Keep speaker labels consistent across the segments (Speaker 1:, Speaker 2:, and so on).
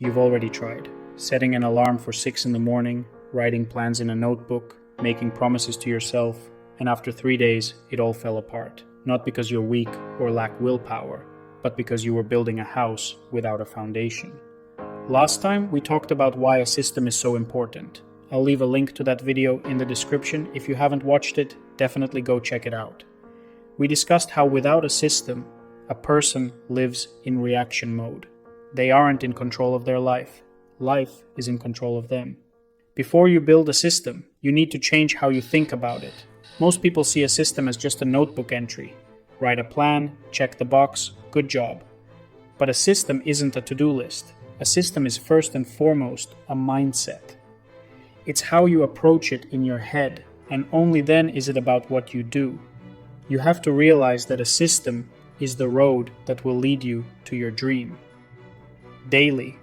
Speaker 1: you've already tried. Setting an alarm for 6 in the morning, writing plans in a notebook, making promises to yourself, and after 3 days, it all fell apart. Not because you're weak or lack willpower, but because you were building a house without a foundation. Last time, we talked about why a system is so important. I'll leave a link to that video in the description. If you haven't watched it, definitely go check it out. We discussed how without a system, a person lives in reaction mode. They aren't in control of their life. Life is in control of them. Before you build a system, you need to change how you think about it. Most people see a system as just a notebook entry. Write a plan, check the box, good job. But a system isn't a to-do list. A system is first and foremost a mindset. It's how you approach it in your head, and only then is it about what you do. You have to realize that a system is the road that will lead you to your dream. Daily,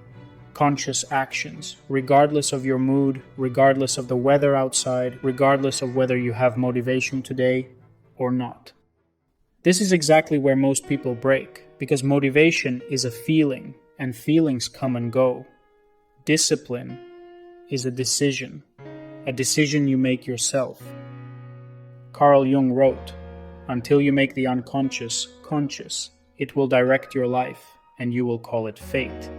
Speaker 1: conscious actions, regardless of your mood, regardless of the weather outside, regardless of whether you have motivation today or not. This is exactly where most people break, because motivation is a feeling, and feelings come and go. Discipline is a decision you make yourself. Carl Jung wrote, "Until you make the unconscious conscious, it will direct your life, and you will call it fate."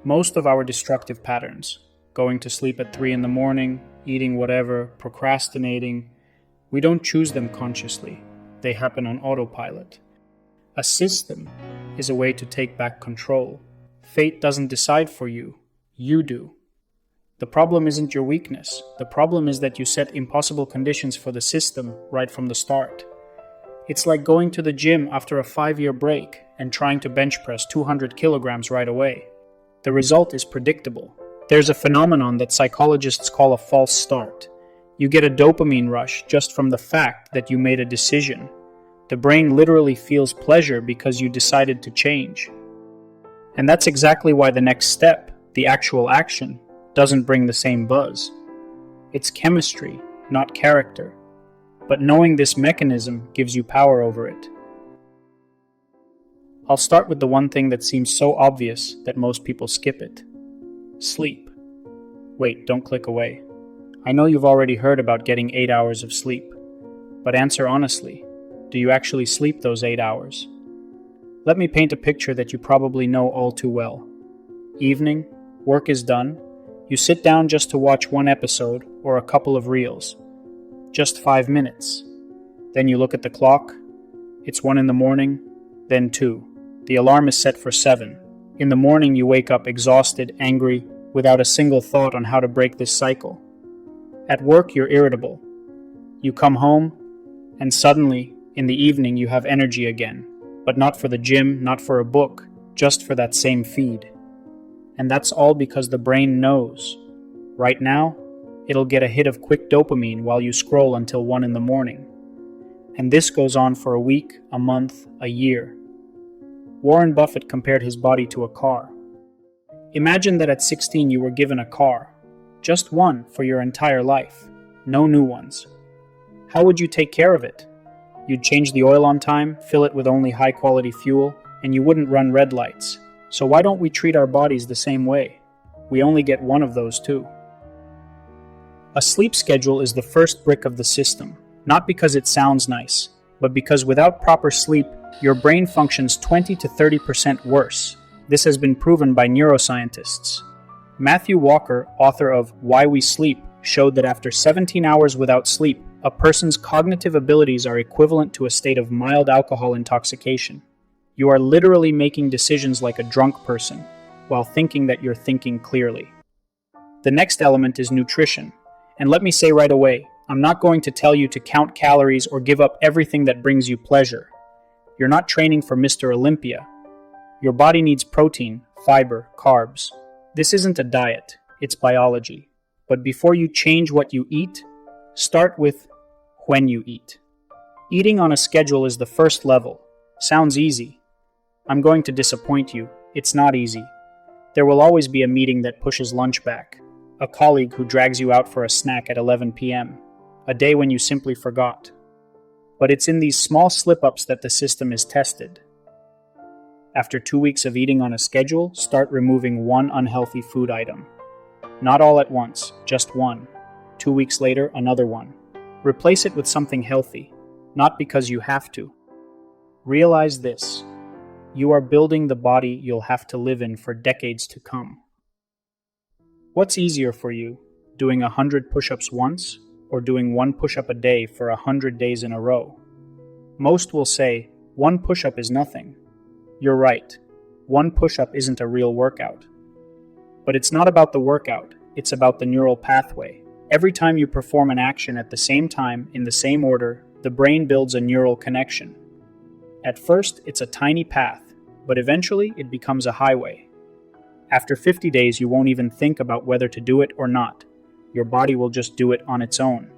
Speaker 1: Most of our destructive patterns, going to sleep at 3 in the morning, eating whatever, procrastinating, we don't choose them consciously. They happen on autopilot. A system is a way to take back control. Fate doesn't decide for you, you do. The problem isn't your weakness. The problem is that you set impossible conditions for the system right from the start. It's like going to the gym after a 5-year break and trying to bench press 200 kilograms right away. The result is predictable. There's a phenomenon that psychologists call a false start. You get a dopamine rush just from the fact that you made a decision. The brain literally feels pleasure because you decided to change. And that's exactly why the next step, the actual action, doesn't bring the same buzz. It's chemistry, not character. But knowing this mechanism gives you power over it. I'll start with the one thing that seems so obvious that most people skip it. Sleep. Wait, don't click away. I know you've already heard about getting 8 hours of sleep. But answer honestly, do you actually sleep those 8 hours? Let me paint a picture that you probably know all too well. Evening, work is done. You sit down just to watch one episode or a couple of reels. Just 5 minutes. Then you look at the clock. It's 1 in the morning, then 2. The alarm is set for 7. In the morning you wake up exhausted, angry, without a single thought on how to break this cycle. At work you're irritable. You come home, and suddenly, in the evening you have energy again. But not for the gym, not for a book, just for that same feed. And that's all because the brain knows. Right now, it'll get a hit of quick dopamine while you scroll until 1 in the morning. And this goes on for a week, a month, a year. Warren Buffett compared his body to a car. Imagine that at 16 you were given a car. Just one for your entire life. No new ones. How would you take care of it? You'd change the oil on time, fill it with only high-quality fuel, and you wouldn't run red lights. So why don't we treat our bodies the same way? We only get one of those too. A sleep schedule is the first brick of the system, not because it sounds nice, but because without proper sleep, your brain functions 20 to 30% worse. This has been proven by neuroscientists. Matthew Walker, author of Why We Sleep, showed that after 17 hours without sleep, a person's cognitive abilities are equivalent to a state of mild alcohol intoxication. You are literally making decisions like a drunk person, while thinking that you're thinking clearly. The next element is nutrition. And let me say right away, I'm not going to tell you to count calories or give up everything that brings you pleasure. You're not training for Mr. Olympia. Your body needs protein, fiber, carbs. This isn't a diet, it's biology. But before you change what you eat, start with when you eat. Eating on a schedule is the first level. Sounds easy. I'm going to disappoint you. It's not easy. There will always be a meeting that pushes lunch back, a colleague who drags you out for a snack at 11 p.m., a day when you simply forgot. But it's in these small slip-ups that the system is tested. After 2 weeks of eating on a schedule, start removing one unhealthy food item. Not all at once, just one. 2 weeks later, another one. Replace it with something healthy, not because you have to. Realize this: you are building the body you'll have to live in for decades to come. What's easier for you, doing 100 push-ups once or doing 1 push-up a day for 100 days in a row? Most will say, 1 push-up is nothing. You're right, 1 push-up isn't a real workout. But it's not about the workout, it's about the neural pathway. Every time you perform an action at the same time, in the same order, the brain builds a neural connection. At first, it's a tiny path, but eventually it becomes a highway. After 50 days, you won't even think about whether to do it or not. Your body will just do it on its own.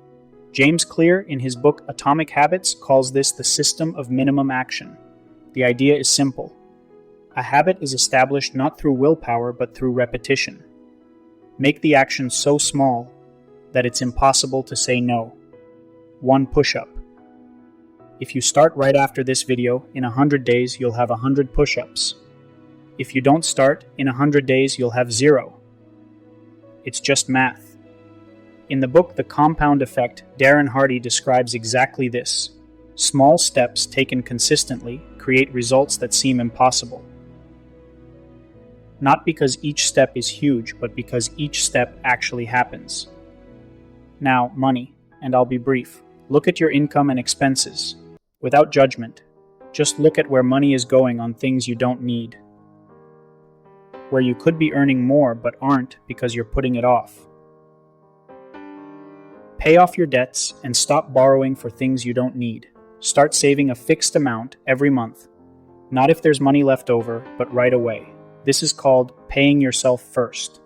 Speaker 1: James Clear, in his book Atomic Habits, calls this the system of minimum action. The idea is simple. A habit is established not through willpower, but through repetition. Make the action so small that it's impossible to say no. 1 push-up. If you start right after this video, in 100 days, you'll have 100 push-ups. If you don't start, in 100 days, you'll have 0. It's just math. In the book The Compound Effect, Darren Hardy describes exactly this. Small steps taken consistently create results that seem impossible. Not because each step is huge, but because each step actually happens. Now, money, and I'll be brief. Look at your income and expenses. Without judgment, just look at where money is going on things you don't need. Where you could be earning more but aren't because you're putting it off. Pay off your debts and stop borrowing for things you don't need. Start saving a fixed amount every month. Not if there's money left over, but right away. This is called paying yourself first.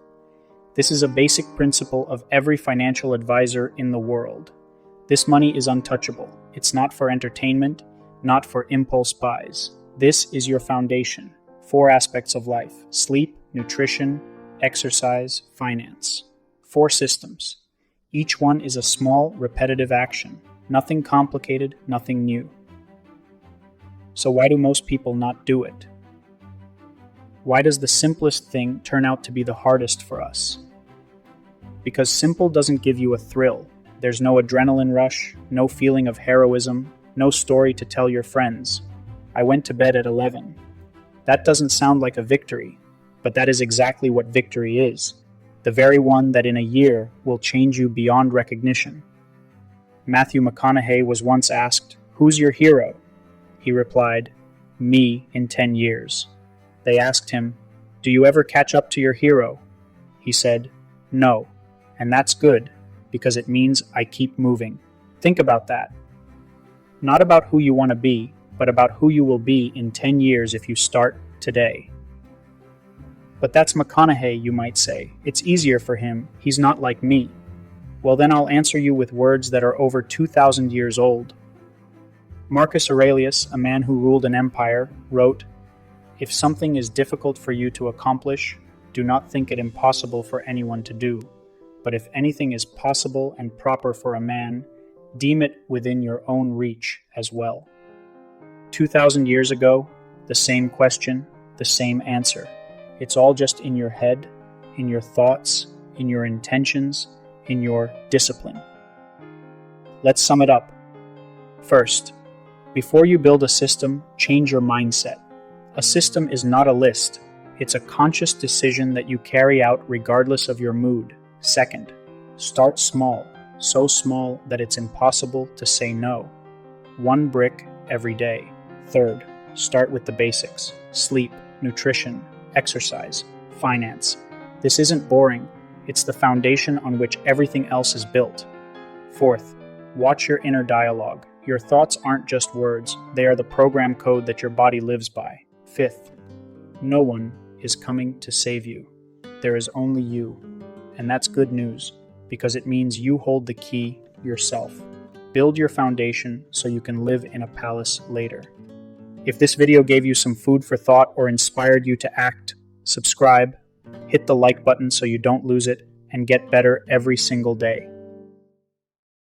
Speaker 1: This is a basic principle of every financial advisor in the world. This money is untouchable. It's not for entertainment, not for impulse buys. This is your foundation. 4 aspects of life: sleep, nutrition, exercise, finance. 4 systems. Each one is a small, repetitive action. Nothing complicated, nothing new. So why do most people not do it? Why does the simplest thing turn out to be the hardest for us? Because simple doesn't give you a thrill. There's no adrenaline rush, no feeling of heroism, no story to tell your friends. I went to bed at 11. That doesn't sound like a victory, but that is exactly what victory is. The very one that in a year will change you beyond recognition. Matthew McConaughey was once asked, "Who's your hero?" He replied, "Me in 10 years." They asked him, "Do you ever catch up to your hero?" He said, "No, and that's good, because it means I keep moving." Think about that. Not about who you want to be, but about who you will be in 10 years if you start today. But that's McConaughey, you might say. It's easier for him. He's not like me. Well, then I'll answer you with words that are over 2,000 years old. Marcus Aurelius, a man who ruled an empire, wrote, "If something is difficult for you to accomplish, do not think it impossible for anyone to do. But if anything is possible and proper for a man, deem it within your own reach as well." 2,000 years ago, the same question, the same answer. It's all just in your head, in your thoughts, in your intentions, in your discipline. Let's sum it up. First, before you build a system, change your mindset. A system is not a list. It's a conscious decision that you carry out regardless of your mood. Second, start small, so small that it's impossible to say no. 1 brick every day. Third, start with the basics: sleep, nutrition, exercise, finance. This isn't boring. It's the foundation on which everything else is built. Fourth, watch your inner dialogue. Your thoughts aren't just words. They are the program code that your body lives by. Fifth, no one is coming to save you. There is only you. And that's good news, because it means you hold the key yourself. Build your foundation so you can live in a palace later. If this video gave you some food for thought or inspired you to act, subscribe, hit the like button so you don't lose it, and get better every single day.